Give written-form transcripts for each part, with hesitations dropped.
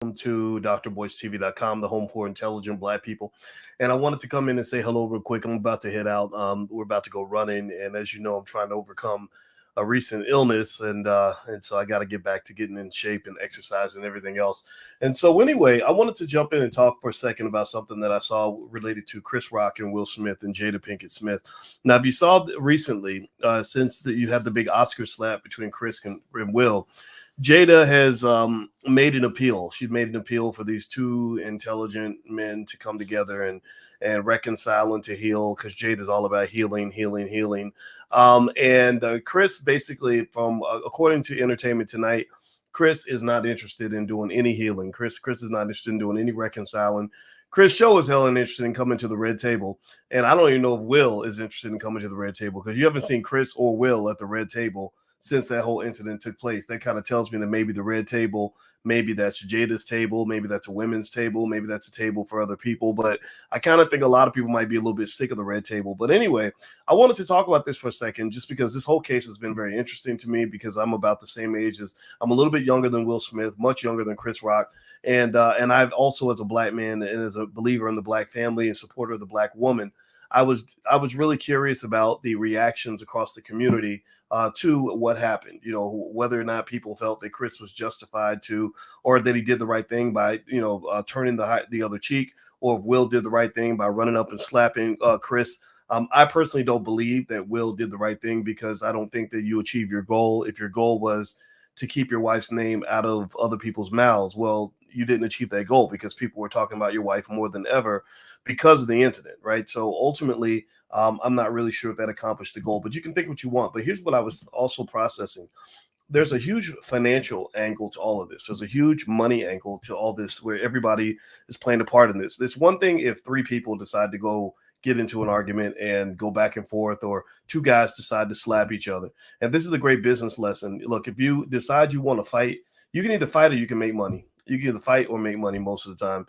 to drboystv.com, the home for intelligent black people. And I wanted to come in and say hello real quick. I'm about to head out. We're about to go running, and as you know, I'm trying to overcome a recent illness, and so I got to get back to getting in shape and exercise and everything else. And so anyway, I wanted to jump in and talk for a second about something that I saw related to Chris Rock and Will Smith and Jada Pinkett Smith. Now, if you saw recently, since you had the big Oscar slap between Chris and Will, Jada has made an appeal. She's made an appeal for these two intelligent men to come together and reconcile and to heal, because Jada is all about healing, healing, healing. And Chris basically, from according to Entertainment Tonight, Chris is not interested in doing any healing. Chris is not interested in doing any reconciling. Chris Show is hell interested in coming to the red table, and I don't even know if Will is interested in coming to the red table, because you haven't seen Chris or Will at the red table since that whole incident took place. That kind of tells me that maybe the red table, maybe that's Jada's table, maybe that's a women's table, maybe that's a table for other people. But I kind of think a lot of people might be a little bit sick of the red table. But anyway, I wanted to talk about this for a second, just because this whole case has been very interesting to me, because I'm about the same age as, I'm a little bit younger than Will Smith, much younger than Chris Rock. And I've also, as a black man and as a believer in the black family and supporter of the black woman, I was really curious about the reactions across the community to what happened. You know, whether or not people felt that Chris was justified to, or that he did the right thing by turning the other cheek, or if Will did the right thing by running up and slapping Chris. I personally don't believe that Will did the right thing, because I don't think that you achieve your goal if your goal was to keep your wife's name out of other people's mouths. Well, you didn't achieve that goal, because people were talking about your wife more than ever because of the incident, right? So ultimately, I'm not really sure if that accomplished the goal, but you can think what you want. But here's what I was also processing. There's a huge financial angle to all of this. There's a huge money angle to all this, where everybody is playing a part in this. It's one thing if three people decide to go get into an argument and go back and forth, or two guys decide to slap each other. And this is a great business lesson. Look, if you decide you want to fight, you can either fight or you can make money. You can either fight or make money most of the time.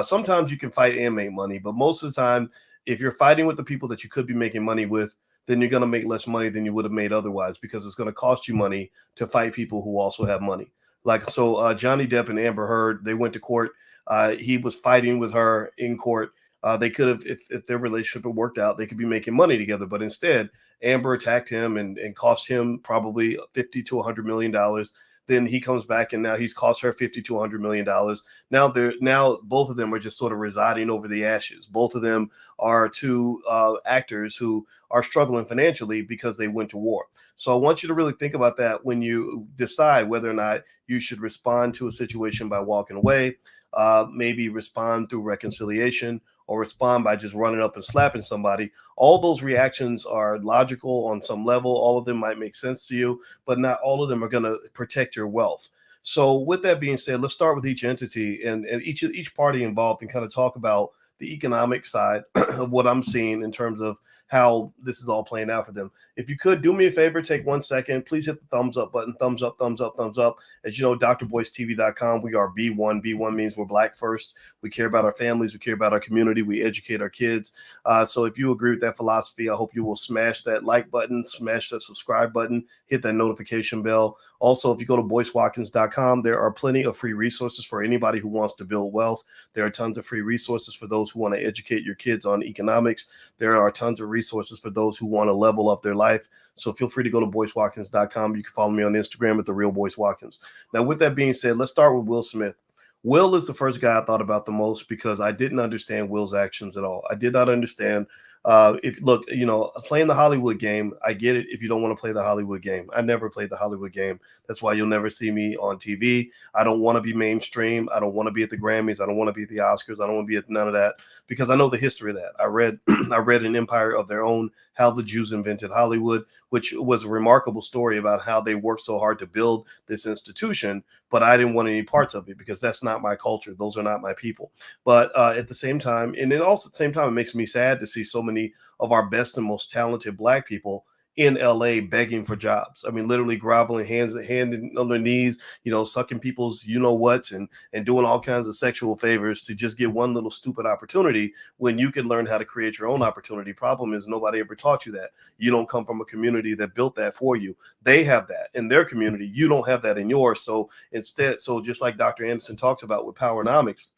Sometimes you can fight and make money, but most of the time, if you're fighting with the people that you could be making money with, then you're going to make less money than you would have made otherwise, because it's going to cost you money to fight people who also have money. Like, so Johnny Depp and Amber Heard, they went to court. He was fighting with her in court. They could have, if their relationship had worked out, they could be making money together. But instead, Amber attacked him and cost him probably $50 to $100 million. Then he comes back and now he's cost her $50 to $100 million. Now both of them are just sort of residing over the ashes. Both of them are two actors who are struggling financially because they went to war. So I want you to really think about that when you decide whether or not you should respond to a situation by walking away, maybe respond through reconciliation, or respond by just running up and slapping somebody. All those reactions are logical on some level. All of them might make sense to you, but not all of them are going to protect your wealth. So with that being said, let's start with each entity and each party involved, and kind of talk about the economic side of what I'm seeing in terms of how this is all playing out for them. If you could do me a favor, take 1 second, please hit the thumbs up button. Thumbs up, thumbs up, thumbs up. As you know, drboystv.com, we are B1. B1 means we're black first. We care about our families. We care about our community. We educate our kids. So if you agree with that philosophy, I hope you will smash that like button, smash that subscribe button, hit that notification bell. Also, if you go to boycewatkins.com, there are plenty of free resources for anybody who wants to build wealth. There are tons of free resources for those who want to educate your kids on economics. There are tons of resources for those who want to level up their life. So feel free to go to boycewatkins.com. You can follow me on Instagram at TheRealBoyceWatkins. Now, with that being said, let's start with Will Smith. Will is the first guy I thought about the most, because I didn't understand Will's actions at all. I did not understand. Playing the Hollywood game, I get it if you don't want to play the Hollywood game. I never played the Hollywood game. That's why you'll never see me on TV. I don't want to be mainstream. I don't want to be at the Grammys. I don't want to be at the Oscars. I don't want to be at none of that, because I know the history of that. I read I read An Empire of Their Own, How the Jews Invented Hollywood, which was a remarkable story about how they worked so hard to build this institution, but I didn't want any parts of it, because that's not my culture. Those are not my people. But at the same time, and then also at the same time, it makes me sad to see so many of our best and most talented black people in LA begging for jobs. I mean, literally groveling, hand on their knees, sucking people's whats and doing all kinds of sexual favors to just get one little stupid opportunity when you can learn how to create your own opportunity. Problem is nobody ever taught you that. You don't come from a community that built that for you. They have that in their community. You don't have that in yours. So instead, just like Dr. Anderson talks about with Powernomics,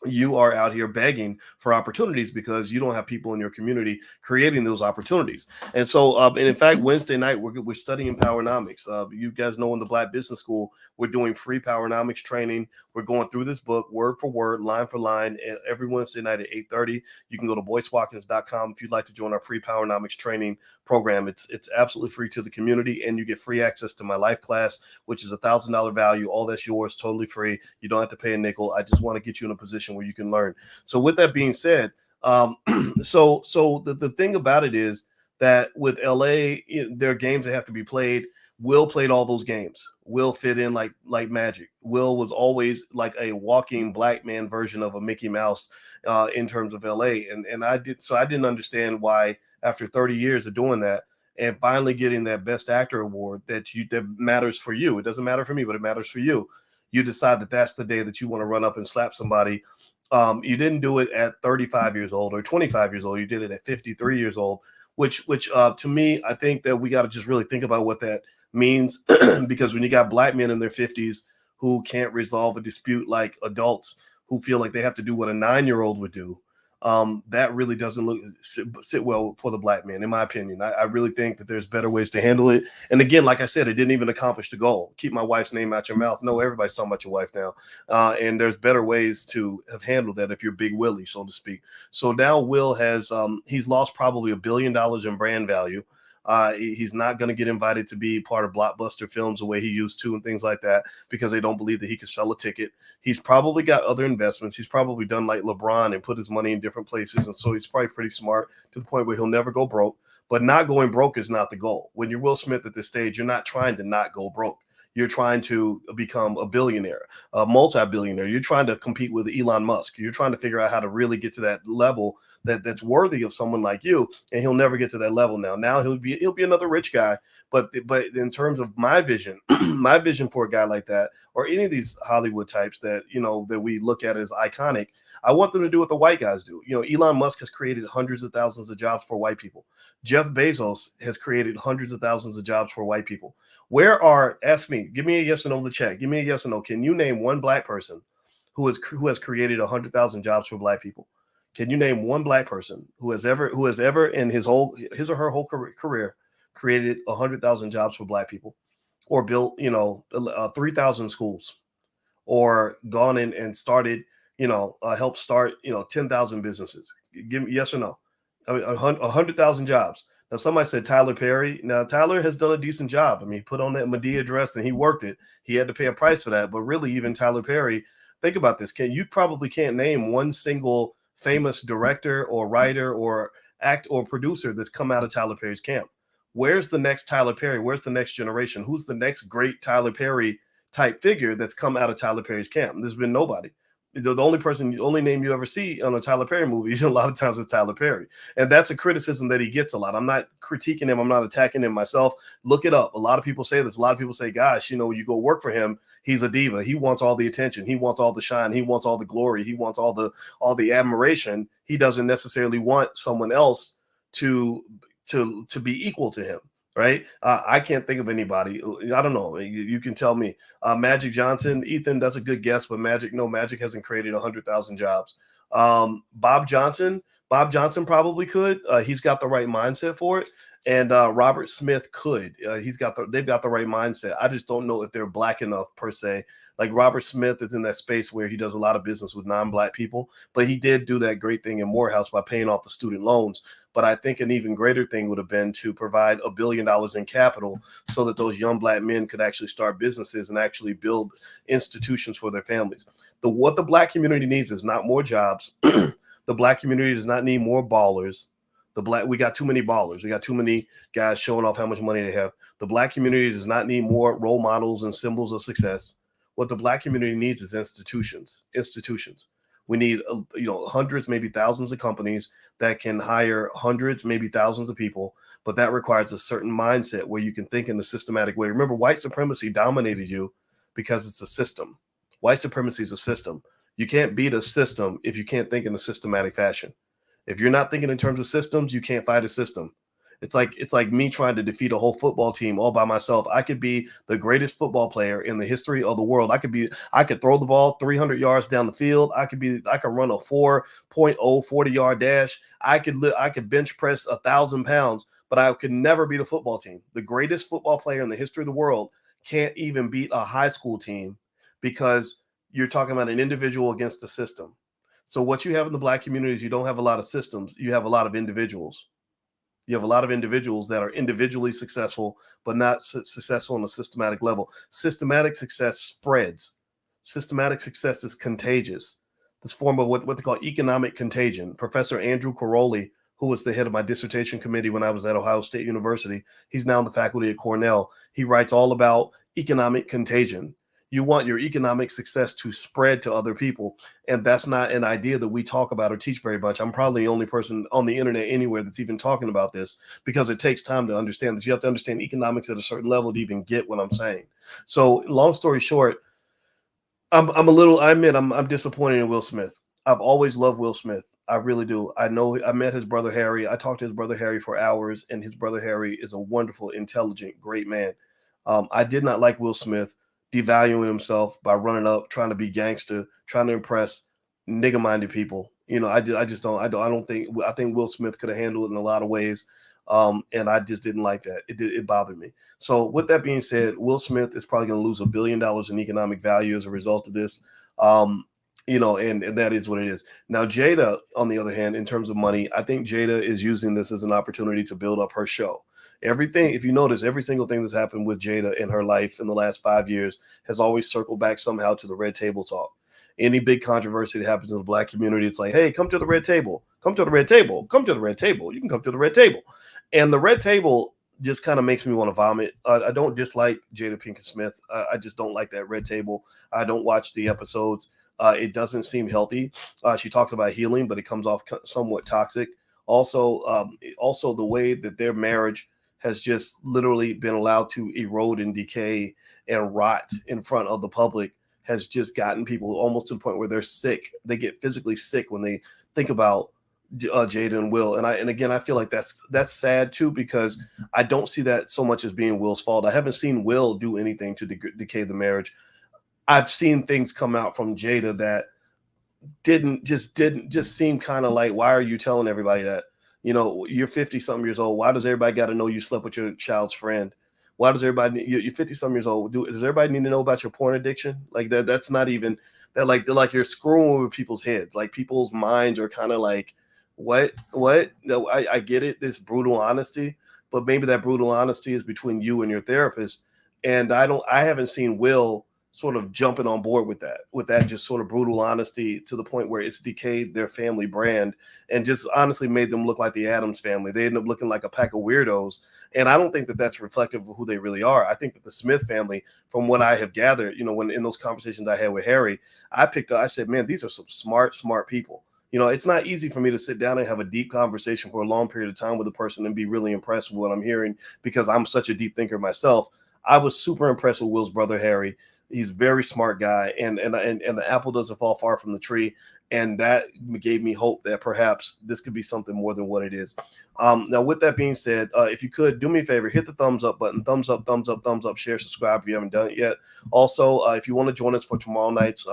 you are out here begging for opportunities because you don't have people in your community creating those opportunities. And so, and in fact, Wednesday night, we're studying Powernomics. You guys know in the Black Business School, we're doing free Powernomics training. We're going through this book word for word, line for line, and every Wednesday night at 8:30. You can go to boycewatkins.com if you'd like to join our free Powernomics training program. It's absolutely free to the community, and you get free access to my life class, which is $1,000 value. All that's yours, totally free. You don't have to pay a nickel. I just want to get you in a position where you can learn. So with that being said, so the thing about it is that with LA, there are games that have to be played. Will played all those games. Will fit in like magic. Will was always like a walking black man version of a Mickey Mouse in terms of LA. And I didn't understand why after 30 years of doing that and finally getting that Best Actor award that matters for you. It doesn't matter for me, but it matters for you. You decide that that's the day that you want to run up and slap somebody. You didn't do it at 35 years old or 25 years old. You did it at 53 years old, which to me, I think that we got to just really think about what that means because when you got black men in their 50s who can't resolve a dispute like adults who feel like they have to do what a 9-year-old would do, that really doesn't sit well for the black man, in my opinion. I really think that there's better ways to handle it. And again, like I said, it didn't even accomplish the goal. Keep my wife's name out your mouth. No, everybody's talking about your wife now. And there's better ways to have handled that if you're Big Willie, so to speak. So now Will has, he's lost probably $1 billion in brand value. He's not going to get invited to be part of blockbuster films the way he used to and things like that because they don't believe that he could sell a ticket. He's probably got other investments. He's probably done like LeBron and put his money in different places. And so he's probably pretty smart to the point where he'll never go broke. But not going broke is not the goal. When you're Will Smith at this stage, you're not trying to not go broke. You're trying to become a billionaire, a multi-billionaire. You're trying to compete with Elon Musk. You're trying to figure out how to really get to that level that's worthy of someone like you. And he'll never get to that level now. Now he'll be another rich guy. But in terms of my vision, my vision for a guy like that, or any of these Hollywood types that that we look at as iconic, I want them to do what the white guys do. Elon Musk has created hundreds of thousands of jobs for white people. Jeff Bezos has created hundreds of thousands of jobs for white people. Ask me, give me a yes or no in the chat. Give me a yes or no. Can you name one black person who has created 100,000 jobs for black people? Can you name one black person who has ever in his or her whole career created 100,000 jobs for black people, or built 3,000 schools, or gone in and started helped start 10,000 businesses? Give me yes or no. I mean, 100,000 jobs. Now, somebody said Tyler Perry. Now, Tyler has done a decent job. I mean, he put on that Medea dress and he worked it. He had to pay a price for that. But really, even Tyler Perry, think about this. You probably can't name one single famous director or writer or act or producer that's come out of Tyler Perry's camp. Where's the next Tyler Perry? Where's the next generation? Who's the next great Tyler Perry type figure that's come out of Tyler Perry's camp? There's been nobody. The only name you ever see on a Tyler Perry movie a lot of times is Tyler Perry. And that's a criticism that he gets a lot. I'm not critiquing him. I'm not attacking him myself. Look it up. A lot of people say this. A lot of people say, gosh, you go work for him. He's a diva. He wants all the attention. He wants all the shine. He wants all the glory. He wants all the admiration. He doesn't necessarily want someone else to be equal to him. Right. I can't think of anybody. I don't know. You can tell me. Magic Johnson, Ethan, that's a good guess, but Magic hasn't created 100,000 jobs. Bob Johnson probably could. He's got the right mindset for it. And Robert Smith could. They've got the right mindset. I just don't know if they're black enough per se. Like Robert Smith is in that space where he does a lot of business with non-black people, but he did do that great thing in Morehouse by paying off the student loans. But I think an even greater thing would have been to provide $1 billion in capital so that those young black men could actually start businesses and actually build institutions for their families. What the black community needs is not more jobs. The black community does not need more ballers. We got too many ballers. We got too many guys showing off how much money they have. The black community does not need more role models and symbols of success. What the black community needs is institutions. We need, hundreds, maybe thousands of companies that can hire hundreds, maybe thousands of people. But that requires a certain mindset where you can think in a systematic way. Remember, white supremacy dominated you because it's a system. White supremacy is a system. You can't beat a system if you can't think in a systematic fashion. If you're not thinking in terms of systems, you can't fight a system. It's like me trying to defeat a whole football team all by myself. I could be the greatest football player in the history of the world. I could throw the ball 300 yards down the field. I could run a 4.0 40-yard dash. I could bench press 1,000 pounds, but I could never beat a football team. The greatest football player in the history of the world can't even beat a high school team because you're talking about an individual against a system. So what you have in the black community is you don't have a lot of systems. You have a lot of individuals. You have a lot of individuals that are individually successful, but not successful on a systematic level. Systematic success spreads. Systematic success is contagious. This form of what they call economic contagion. Professor Andrew Caroli, who was the head of my dissertation committee when I was at Ohio State University, he's now in the faculty at Cornell. He writes all about economic contagion. You want your economic success to spread to other people. And that's not an idea that we talk about or teach very much. I'm probably the only person on the internet anywhere that's even talking about this because it takes time to understand this. You have to understand economics at a certain level to even get what I'm saying. So long story short, I admit I'm disappointed in Will Smith. I've always loved Will Smith. I really do. I know I met his brother Harry. I talked to his brother Harry for hours, and his brother Harry is a wonderful, intelligent, great man. I did not like Will Smith devaluing himself by running up, trying to be gangster, trying to impress nigga-minded people. I think Will Smith could have handled it in a lot of ways. And I just didn't like that. It bothered me. So with that being said, Will Smith is probably going to lose $1 billion in economic value as a result of this. And that is what it is. Now, Jada, on the other hand, in terms of money, I think Jada is using this as an opportunity to build up her show. Everything, if you notice, every single thing that's happened with Jada in her life in the last 5 years has always circled back somehow to the red table talk. Any big controversy that happens in the black community, it's like, hey, come to the red table, come to the red table, come to the red table. You can come to the red table. And the red table just kind of makes me want to vomit. I don't dislike Jada Pinkett Smith. I just don't like that red table. I don't watch the episodes. It doesn't seem healthy. She talks about healing, but it comes off somewhat toxic. Also the way that their marriage has just literally been allowed to erode and decay and rot in front of the public has just gotten people almost to the point where they're sick. They get physically sick when they think about Jada and Will. And again, I feel like that's sad too, because I don't see that so much as being Will's fault. I haven't seen Will do anything to decay the marriage. I've seen things come out from Jada that didn't just seem kind of like, why are you telling everybody that? You're 50 something years old. Why does everybody got to know you slept with your child's friend? Why does everybody, you're 50 something years old. Does everybody need to know about your porn addiction? Like that's not even that, like you're screwing with people's heads. Like people's minds are kind of like, what? No, I get it. This brutal honesty, but maybe that brutal honesty is between you and your therapist. And I haven't seen Will sort of jumping on board with that just sort of brutal honesty to the point where it's decayed their family brand and just honestly made them look like the Addams family. They end up looking like a pack of weirdos. And I don't think that that's reflective of who they really are. I think that the Smith family, from what I have gathered, when in those conversations I had with Harry, I said, man, these are some smart people. It's not easy for me to sit down and have a deep conversation for a long period of time with a person and be really impressed with what I'm hearing because I'm such a deep thinker myself. I was super impressed with Will's brother, Harry. He's a very smart guy, and the apple doesn't fall far from the tree. And that gave me hope that perhaps this could be something more than what it is. Now, with that being said, if you could do me a favor, hit the thumbs up button, thumbs up, share, subscribe if you haven't done it yet. Also, if you want to join us for tomorrow night's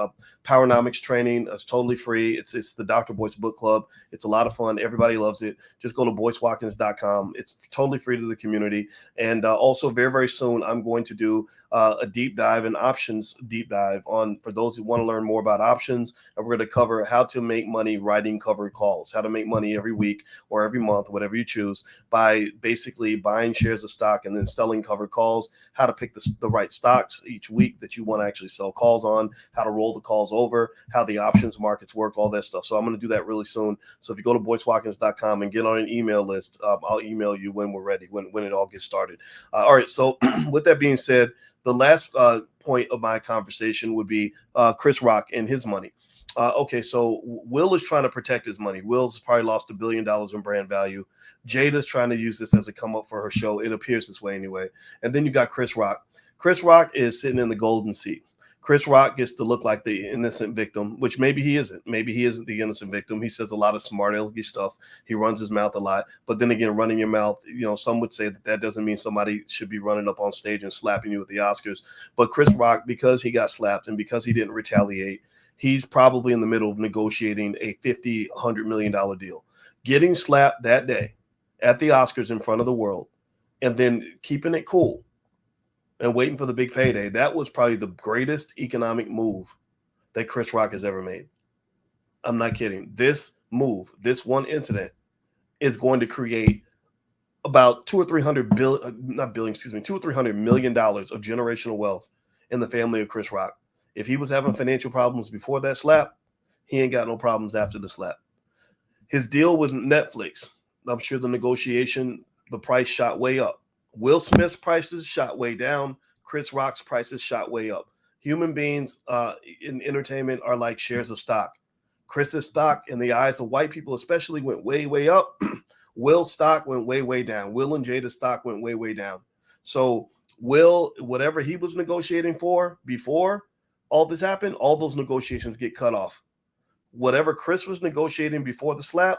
Powernomics training, it's totally free. It's the Dr. Boyce Book Club. It's a lot of fun. Everybody loves it. Just go to boycewatkins.com. It's totally free to the community. And also, very, very soon, I'm going to do a deep dive, an options deep dive for those who want to learn more about options. And we're going to cover how to make money writing covered calls, how to make money every week or every month, whatever you choose, by basically buying shares of stock and then selling covered calls, how to pick the right stocks each week that you want to actually sell calls on, how to roll the calls over, how the options markets work, all that stuff. So I'm going to do that really soon. So if you go to boycewatkins.com and get on an email list, I'll email you when we're ready, when it all gets started. All right. So with that being said, the last point of my conversation would be Chris Rock and his money. Okay, so Will is trying to protect his money. Will's probably lost $1 billion in brand value. Jada's trying to use this as a come up for her show. It appears this way anyway. And then you got Chris Rock. Chris Rock is sitting in the golden seat. Chris Rock gets to look like the innocent victim, which maybe he isn't. Maybe he isn't the innocent victim. He says a lot of smart alecky stuff. He runs his mouth a lot. But then again, running your mouth, some would say that doesn't mean somebody should be running up on stage and slapping you at the Oscars. But Chris Rock, because he got slapped and because he didn't retaliate, he's probably in the middle of negotiating a $50-100 million deal. Getting slapped that day at the Oscars in front of the world and then keeping it cool and waiting for the big payday, that was probably the greatest economic move that Chris Rock has ever made. I'm not kidding. This move, this one incident, is going to create about $200 or $300 million of generational wealth in the family of Chris Rock. If he was having financial problems before that slap, he ain't got no problems after the slap. His deal with Netflix, I'm sure the negotiation, the price shot way up. Will Smith's prices shot way down. Chris Rock's prices shot way up. Human beings in entertainment are like shares of stock. Chris's stock, in the eyes of white people especially, went way, way up. Will's stock went way, way down. Will and Jada's stock went way, way down. So Will, whatever he was negotiating for before all this happened, all those negotiations get cut off. Whatever Chris was negotiating before the slap,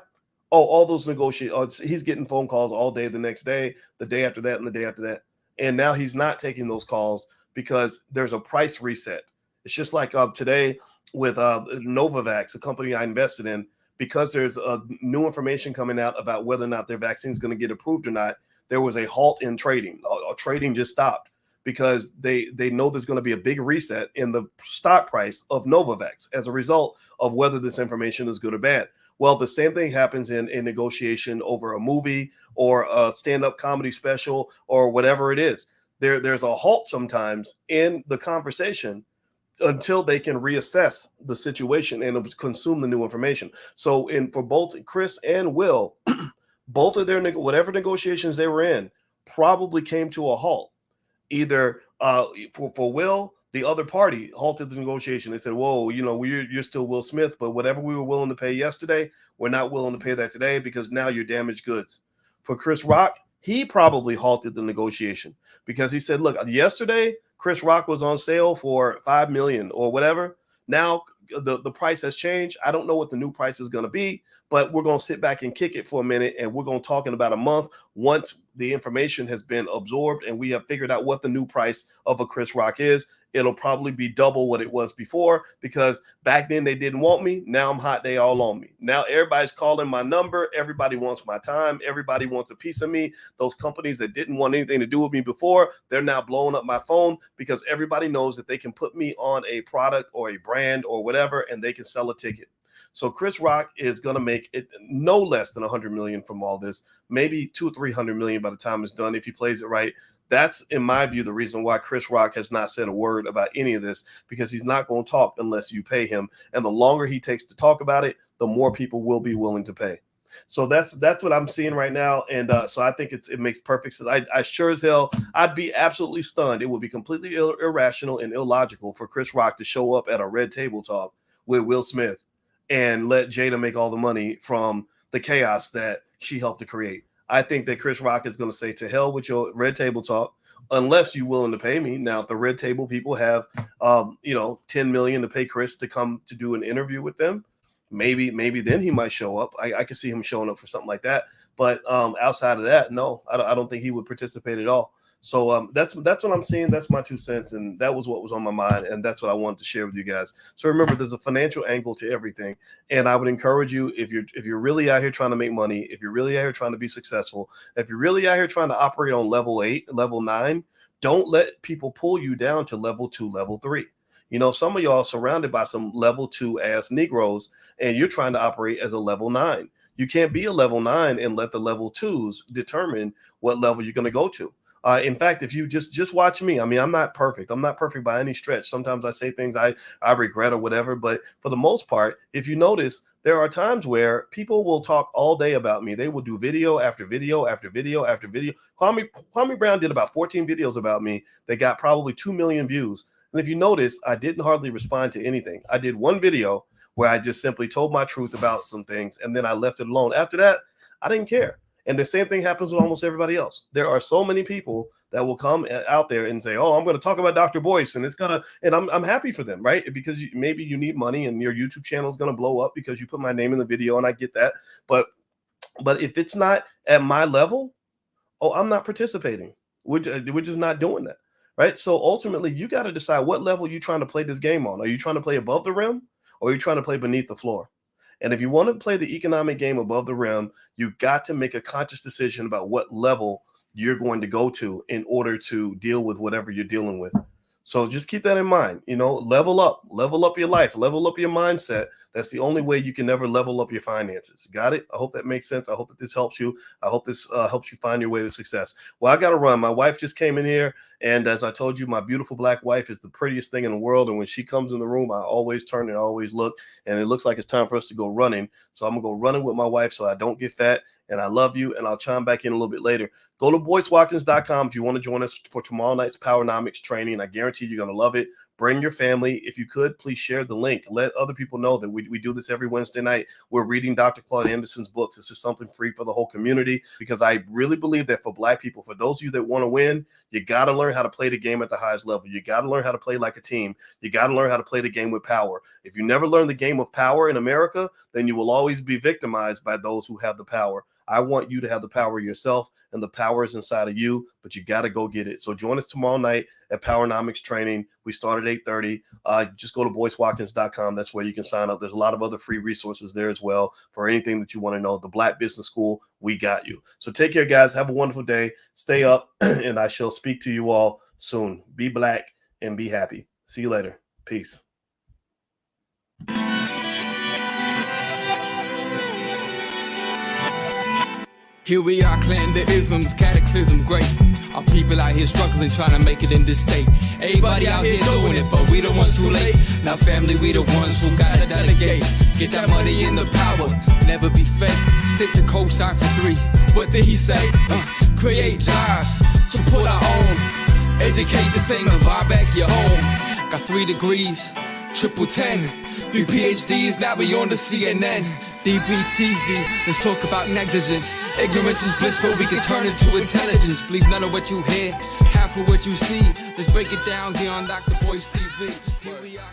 all those negotiations, he's getting phone calls all day the next day, the day after that, and the day after that. And now he's not taking those calls because there's a price reset. It's just like today with Novavax, a company I invested in, because there's new information coming out about whether or not their vaccine is going to get approved or not. There was a halt in trading. Trading just stopped because they know there's going to be a big reset in the stock price of Novavax as a result of whether this information is good or bad. Well, the same thing happens in negotiation over a movie or a stand-up comedy special or whatever it is. There's a halt sometimes in the conversation until they can reassess the situation and consume the new information. So for both Chris and Will, both of their whatever negotiations they were in probably came to a halt. Either for Will, the other party halted the negotiation. They said, whoa, you're still Will Smith, but whatever we were willing to pay yesterday, we're not willing to pay that today because now you're damaged goods. For Chris Rock, he probably halted the negotiation because he said, look, yesterday, Chris Rock was on sale for $5 million or whatever. Now the price has changed. I don't know what the new price is going to be, but we're going to sit back and kick it for a minute. And we're going to talk in about a month once the information has been absorbed and we have figured out what the new price of a Chris Rock is. It'll probably be double what it was before because back then they didn't want me. Now I'm hot. They all on me. Now everybody's calling my number. Everybody wants my time. Everybody wants a piece of me. Those companies that didn't want anything to do with me before, they're now blowing up my phone because everybody knows that they can put me on a product or a brand or whatever, and they can sell a ticket. So Chris Rock is going to make it no less than $100 million from all this, maybe $200 or $300 million by the time it's done if he plays it right. That's, in my view, the reason why Chris Rock has not said a word about any of this, because he's not going to talk unless you pay him. And the longer he takes to talk about it, the more people will be willing to pay. So that's what I'm seeing right now. And so I think it makes perfect sense. I sure as hell, I'd be absolutely stunned. It would be completely irrational and illogical for Chris Rock to show up at a Red Table Talk with Will Smith and let Jada make all the money from the chaos that she helped to create. I think that Chris Rock is going to say, to hell with your Red Table Talk, unless you're willing to pay me. Now, if the Red Table people have, $10 million to pay Chris to come to do an interview with them, maybe then he might show up. I could see him showing up for something like that. But outside of that, no, I don't think he would participate at all. So that's what I'm seeing. That's my 2 cents, and that was what was on my mind, and that's what I wanted to share with you guys. So remember, there's a financial angle to everything, and I would encourage you, if you're really out here trying to make money, if you're really out here trying to be successful, if you're really out here trying to operate on level 8, level 9, don't let people pull you down to level 2, level 3. Some of y'all are surrounded by some level 2 ass Negroes, and you're trying to operate as a level 9. You can't be a level 9 and let the level 2s determine what level you're going to go to. In fact, if you just watch me, I mean, I'm not perfect. I'm not perfect by any stretch. Sometimes I say things I regret or whatever. But for the most part, if you notice, there are times where people will talk all day about me. They will do video after video after video after video. Kwame Brown did about 14 videos about me that got probably 2 million views. And if you notice, I didn't hardly respond to anything. I did one video where I just simply told my truth about some things and then I left it alone. After that, I didn't care. And the same thing happens with almost everybody else. There are so many people that will come out there and say, "Oh, I'm going to talk about Dr. Boyce," and I'm happy for them, right? Because maybe you need money and your YouTube channel is going to blow up because you put my name in the video, and I get that. But if it's not at my level, oh, I'm not participating. We're just not doing that, right? So ultimately, you got to decide what level you're trying to play this game on. Are you trying to play above the rim, or are you trying to play beneath the floor? And if you want to play the economic game above the rim, you got to make a conscious decision about what level you're going to go to in order to deal with whatever you're dealing with. So just keep that in mind. Level up your life, level up your mindset. That's the only way you can never level up your finances. Got it? I hope that makes sense. I hope that this helps you. I hope this helps you find your way to success. Well, I got to run. My wife just came in here. And as I told you, my beautiful black wife is the prettiest thing in the world. And when she comes in the room, I always turn and always look. And it looks like it's time for us to go running. So I'm going to go running with my wife so I don't get fat. And I love you. And I'll chime back in a little bit later. Go to BoyceWatkins.com if you want to join us for tomorrow night's Powernomics training. I guarantee you're going to love it. Bring your family. If you could, please share the link. Let other people know that we do this every Wednesday night. We're reading Dr. Claude Anderson's books. This is something free for the whole community because I really believe that for black people, for those of you that want to win, you got to learn how to play the game at the highest level. You got to learn how to play like a team. You got to learn how to play the game with power. If you never learn the game of power in America, then you will always be victimized by those who have the power. I want you to have the power yourself, and the power is inside of you, but you got to go get it. So join us tomorrow night at Powernomics training. We start at 8:30. Just go to BoyceWatkins.com. That's where you can sign up. There's a lot of other free resources there as well for anything that you want to know. The Black Business School, we got you. So take care, guys. Have a wonderful day. Stay up, and I shall speak to you all soon. Be black and be happy. See you later. Peace. Here we are, clan the isms, cataclysm, great. Our people out here struggling, trying to make it in this state. Everybody out here doing it, but we the ones who late. Now family, we the ones who gotta delegate. Get that money in the power, never be fake. Stick to cosign for 3. What did he say? Create jobs, support our own. Educate the same and buy back your home. Got 3 degrees, triple 10. 3 PhDs, now we on the CNN. DBTV, let's talk about negligence. Ignorance is bliss, but we can turn it to intelligence. Believe none of what you hear, half of what you see. Let's break it down here on Dr. Boyce TV. Here we are.